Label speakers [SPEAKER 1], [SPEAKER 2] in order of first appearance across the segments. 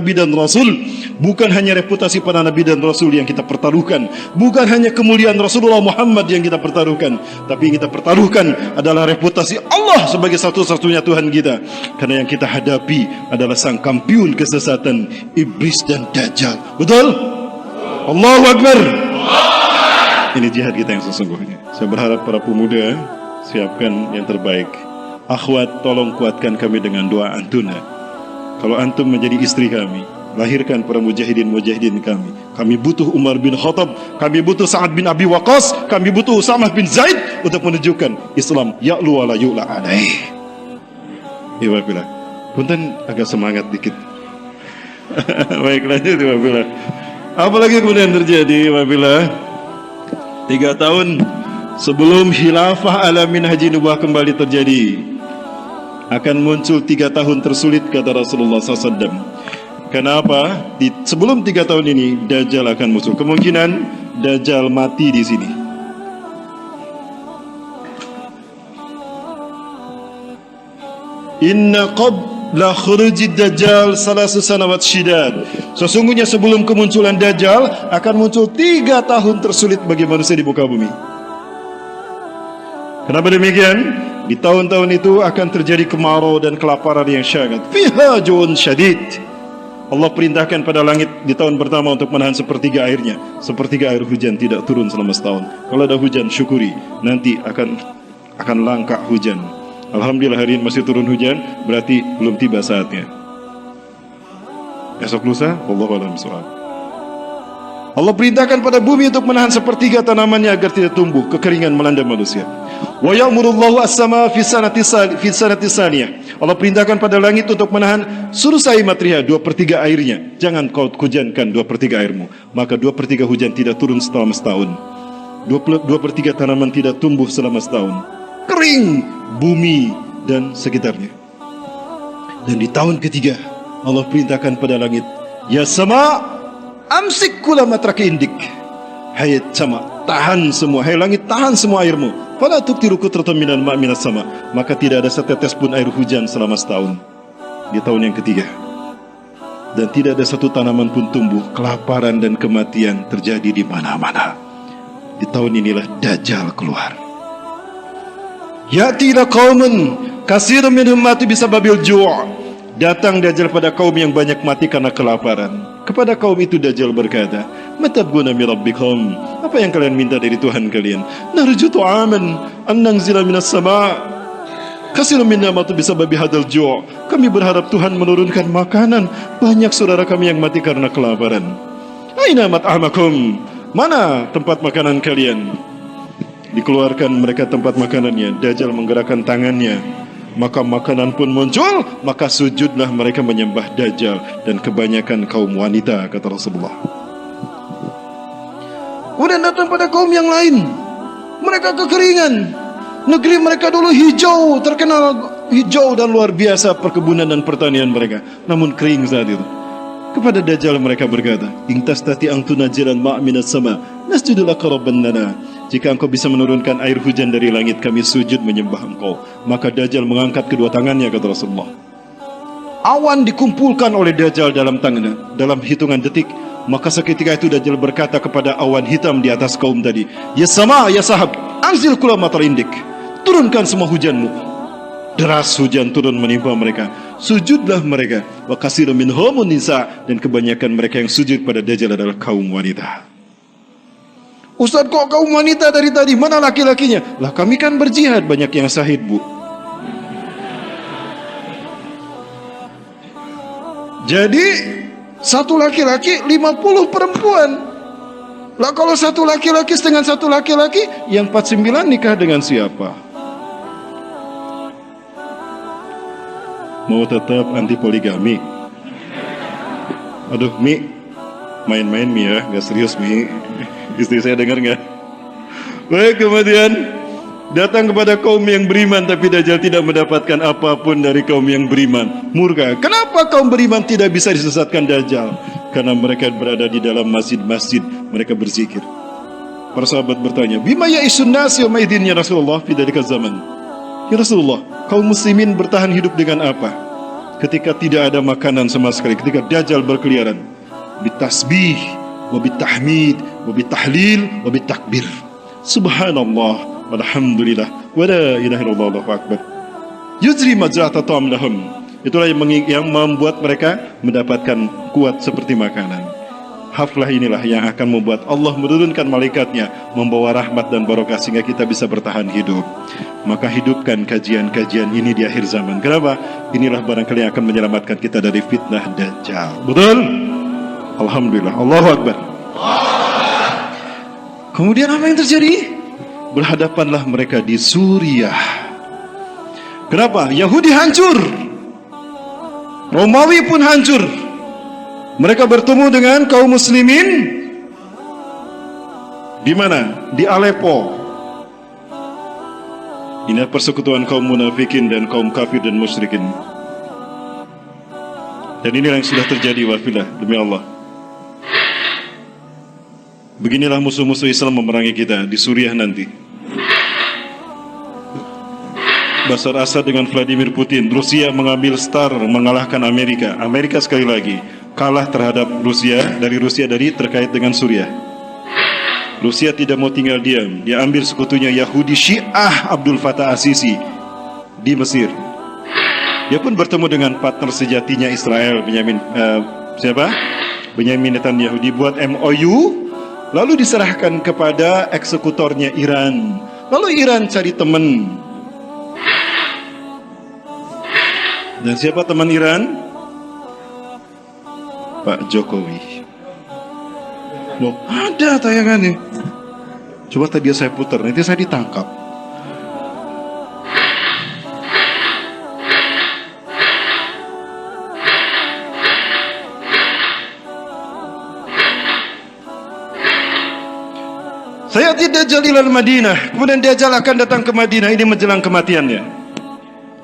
[SPEAKER 1] Nabi dan Rasul. Bukan hanya reputasi para Nabi dan Rasul yang kita pertaruhkan, bukan hanya kemuliaan Rasulullah Muhammad yang kita pertaruhkan, tapi yang kita pertaruhkan adalah reputasi Allah sebagai satu-satunya Tuhan kita. Karena yang kita hadapi adalah sang kampiun kesesatan, iblis dan dajjal. Betul? Allahu Akbar. Ini jihad kita yang sesungguhnya. Saya berharap para pemuda siapkan yang terbaik. Akhwat, tolong kuatkan kami dengan doa antuna. Kalau antum menjadi istri kami, lahirkan para mujahidin-mujahidin kami. Kami butuh Umar bin Khattab, kami butuh Sa'ad bin Abi Waqqas, kami butuh Usamah bin Zaid untuk menunjukkan Islam ya'lu wa la yu'la alaih. Ya wabilah. Punten agak semangat dikit. Baik, lanjut wabilah. Apalagi kemudian terjadi wabilah 3 tahun sebelum khilafah ala minhaji nubuwah kembali terjadi, akan muncul 3 tahun tersulit kata Rasulullah SAW. Kenapa? Sebelum 3 tahun ini Dajjal akan muncul. Kemungkinan Dajjal mati di sini. Inna qabla khurujid Dajjal salasu sanawat syidad. Sesungguhnya sebelum kemunculan Dajjal akan muncul 3 tahun tersulit bagi manusia di muka bumi. Kenapa demikian? Di tahun-tahun itu akan terjadi kemarau dan kelaparan yang sangat. Fiha ju'un syadid. Allah perintahkan pada langit di tahun pertama untuk menahan sepertiga airnya. Sepertiga air hujan tidak turun selama setahun. Kalau ada hujan, syukuri. Nanti akan langka hujan. Alhamdulillah hari ini masih turun hujan, berarti belum tiba saatnya. Esok lusa, wallahu a'lam bishawab. Allah perintahkan pada bumi untuk menahan sepertiga tanamannya agar tidak tumbuh, kekeringan melanda manusia. Wa ya'murullahu as-samaa fi sanati saniyah. Allah perintahkan pada langit untuk menahan surusai matriha 2/3 airnya. Jangan kau hujankan 2/3 airmu, maka 2/3 hujan tidak turun selama setahun. 2/3 tanaman tidak tumbuh selama setahun. Kering bumi dan sekitarnya. Dan di tahun ketiga Allah perintahkan pada langit, ya sama amsik kula matraki indik. Hai sama, tahan semua. Hai langit, tahan semua airmu. Fala tuktiru qutratan minal ma' minas sama. Maka tidak ada setetes pun air hujan selama setahun. Di tahun yang ketiga. Dan tidak ada satu tanaman pun tumbuh. Kelaparan dan kematian terjadi di mana-mana. Di tahun inilah Dajjal keluar. Ya'tina qaumun katsirun minhum matu bisababil ju'. Datang Dajjal pada kaum yang banyak mati karena kelaparan. Kepada kaum itu Dajjal berkata, matabguna min rabbikum, apa yang kalian minta dari Tuhan kalian? Narju tu'aman an nanzila minas sama' katsirun minna matu bisababi hadzal ju'. Kami berharap Tuhan menurunkan makanan. Banyak saudara kami yang mati karena kelaparan. Aina mat'amakum? Mana tempat makanan kalian? Dikeluarkan mereka tempat makanannya. Dajjal menggerakkan tangannya, maka makanan pun muncul. Maka sujudlah mereka menyembah Dajjal, dan kebanyakan kaum wanita, kata Rasulullah. Kemudian datang pada kaum yang lain, mereka kekeringan. Negeri mereka dulu hijau, terkenal hijau dan luar biasa perkebunan dan pertanian mereka, namun kering saat itu. Kepada Dajjal mereka berkata, in tastati an tunajjilan ma' minas sama nasjudu laka rabbana. Jika engkau bisa menurunkan air hujan dari langit, kami sujud menyembah engkau. Maka Dajjal mengangkat kedua tangannya, kata Rasulullah. Awan dikumpulkan oleh Dajjal dalam tangannya dalam hitungan detik. Maka seketika itu Dajjal berkata kepada awan hitam di atas kaum tadi, ya sama, ya sahab, anzil kula matar indik. Turunkan semua hujanmu. Deras hujan turun menimpa mereka. Sujudlah mereka. Wa katsirun minhum nisa, dan kebanyakan mereka yang sujud pada Dajjal adalah kaum wanita. Ustaz, kok kaum wanita dari tadi? Mana laki-lakinya? Lah kami kan berjihad, banyak yang syahid, Bu. Jadi satu laki-laki 50 perempuan. Lah kalau satu laki-laki dengan satu laki-laki, yang 49 nikah dengan siapa? Mau tetap anti poligami? Aduh, Mi, main-main Mi ya, gak serius Mi. Istri saya dengar nggak? Baik, kemudian datang kepada kaum yang beriman, tapi Dajjal tidak mendapatkan apapun dari kaum yang beriman. Murka. Kenapa kaum beriman tidak bisa disesatkan Dajjal? Karena mereka berada di dalam masjid-masjid, mereka berzikir. Para sahabat bertanya, bima ya'isun nasi yawma idzin ya Rasulullah fi dzalika zaman? Ya Rasulullah, kaum muslimin bertahan hidup dengan apa ketika tidak ada makanan sama sekali, ketika Dajjal berkeliaran, bitasbih, wabitahmid, wabitahlil, wabitakbir. Subhanallah, walhamdulillah, wa la ilaha illallah, Allahu akbar. Yujri majrata ta'am lahum. Itulah yang membuat mereka mendapatkan kuat seperti makanan. Haflah inilah yang akan membuat Allah menurunkan malaikatnya, membawa rahmat dan barokah sehingga kita bisa bertahan hidup. Maka hidupkan kajian-kajian ini di akhir zaman. Kenapa? Inilah barangkali yang akan menyelamatkan kita dari fitnah Dajjal. Betul? Alhamdulillah. Allahu Akbar. Kemudian apa yang terjadi? Berhadapanlah mereka di Suriah. Kenapa? Yahudi hancur, Romawi pun hancur. Mereka bertemu dengan kaum muslimin di mana? Di Aleppo. Ini persekutuan kaum munafikin dan kaum kafir dan musyrikin. Dan inilah yang sudah terjadi, wafillah, demi Allah. Beginilah musuh-musuh Islam memerangi kita di Suriah nanti. Bashar Assad dengan Vladimir Putin. Rusia mengambil STAR, mengalahkan Amerika. Amerika sekali lagi kalah terhadap Rusia dari terkait dengan Suriah. Rusia tidak mau tinggal diam. Dia ambil sekutunya Yahudi Syiah Abdul Fattah As-Sisi di Mesir. Dia pun bertemu dengan partner sejatinya Israel, Benyamin Netanyahu, dibuat MOU, lalu diserahkan kepada eksekutornya Iran. Lalu Iran cari teman. Dan siapa teman Iran? Pak Jokowi. Loh, ada tayangannya. Coba tadi saya putar, nanti saya ditangkap. Saya tidak jalilal Madinah. Kemudian Dajjal akan datang ke Madinah. Ini menjelang kematiannya.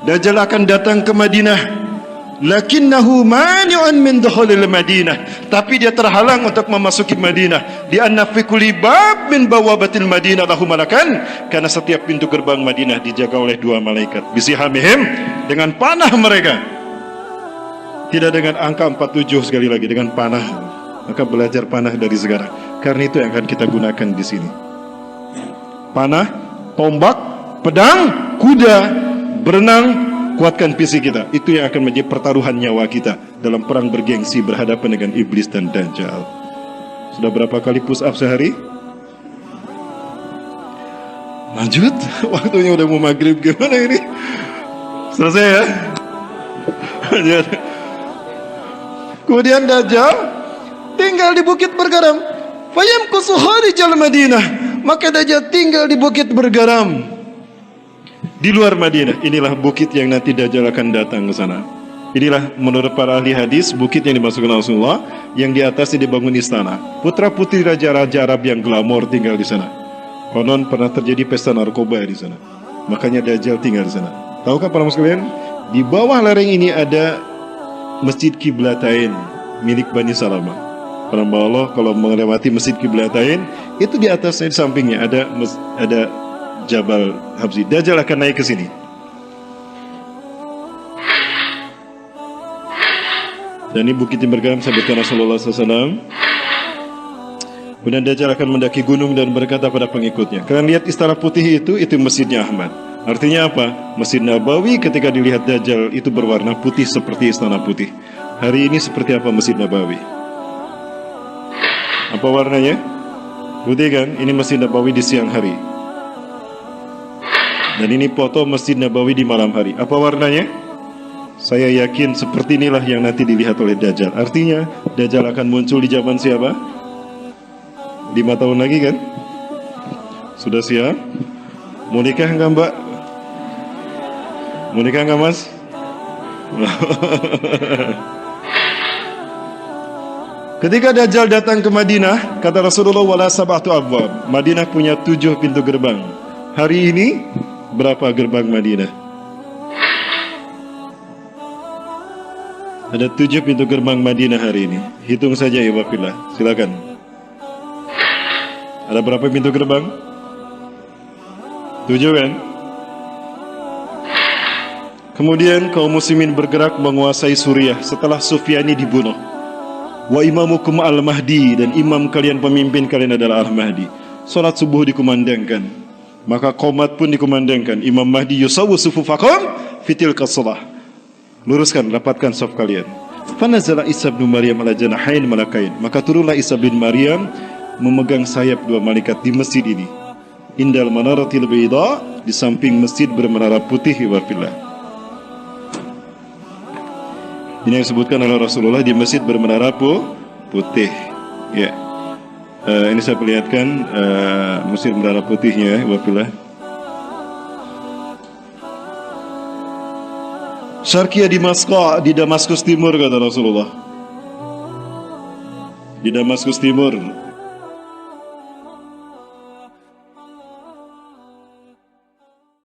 [SPEAKER 1] Dajjal akan datang ke Madinah. Lakinnahu mani'un min dukhulil Madinah. Tapi dia terhalang untuk memasuki Madinah. Di anna fi kulli bab min bawabatil Madinah lahu malakan. Karena setiap pintu gerbang Madinah dijaga oleh dua malaikat. Bisihamihim, dengan panah mereka. Tidak dengan angka 47 sekali lagi, dengan panah. Maka belajar panah dari sekarang. Karena itu yang akan kita gunakan di sini. Panah, tombak, pedang, kuda, berenang. Kuatkan fisik kita. Itu yang akan menjadi pertaruhan nyawa kita dalam perang bergengsi berhadapan dengan iblis dan Dajjal. Sudah berapa kali push up sehari? Lanjut. Waktunya udah mau maghrib. Gimana ini? Selesai ya? Lanjut. Kemudian Dajjal tinggal di Bukit Bergaram. Fayamkusu kharijal Madinah. Maka Dajjal tinggal di Bukit Bergaram. Di luar Madinah, inilah bukit yang nanti Dajjal akan datang ke sana. Inilah menurut para ahli hadis bukit yang dimasukkan Rasulullah, yang di atasnya dibangun istana. Putra putri raja-raja Arab yang glamor tinggal di sana. Konon pernah terjadi pesta narkoba di sana. Makanya Dajjal tinggal di sana. Tahukah para sekalian? Di bawah lereng ini ada Masjid Qiblatain milik Bani Salamah. Para Allah kalau melewati Masjid Qiblatain, itu di atasnya, di sampingnya ada Jabal Habsi. Dajjal akan naik ke sini. Dan ini bukit yang bergeram sabitkan Rasulullah SAW. Kemudian Dajjal akan mendaki gunung dan berkata pada pengikutnya, kalian lihat istana putih itu masjidnya Ahmad. Artinya apa? Masjid Nabawi ketika dilihat Dajjal itu berwarna putih seperti istana putih. Hari ini seperti apa Masjid Nabawi? Apa warnanya? Putih kan? Ini Masjid Nabawi di siang hari. Dan ini foto Masjid Nabawi di malam hari. Apa warnanya? Saya yakin seperti inilah yang nanti dilihat oleh Dajjal. Artinya Dajjal akan muncul di zaman siapa? 5 tahun lagi kan? Sudah siap? Mau nikah enggak mbak? Mau nikah enggak mas? Ketika Dajjal datang ke Madinah, kata Rasulullah, wala sab'atu abwab. Madinah punya 7 pintu gerbang. Hari ini berapa gerbang Madinah? Ada 7 pintu gerbang Madinah hari ini. Hitung saja ya wafillah. Silakan. Ada berapa pintu gerbang? 7 kan? Kemudian kaum muslimin bergerak menguasai Suriah setelah Sufyani dibunuh. Wa imamukum al-Mahdi, dan imam kalian, pemimpin kalian adalah al-Mahdi. Salat subuh dikumandangkan, maka qomat pun dikumandangkan. Imam Mahdi yusawu sufufakum fitilka shalah. Luruskan, rapatkan saf kalian. Fanazala Isa bin Maryam ala janahain malakain. Maka turunlah Isa bin Maryam memegang sayap dua malaikat di masjid ini. Indal manaratil bayda, di samping masjid bermenara putih warfillah. Ini yang disebutkan oleh Rasulullah di masjid bermenara putih. Ya, ini saya perlihatkan masjid bermenara putihnya, warfillah. Syarqiyah di Damaskus Timur, kata Rasulullah. Di Damaskus Timur.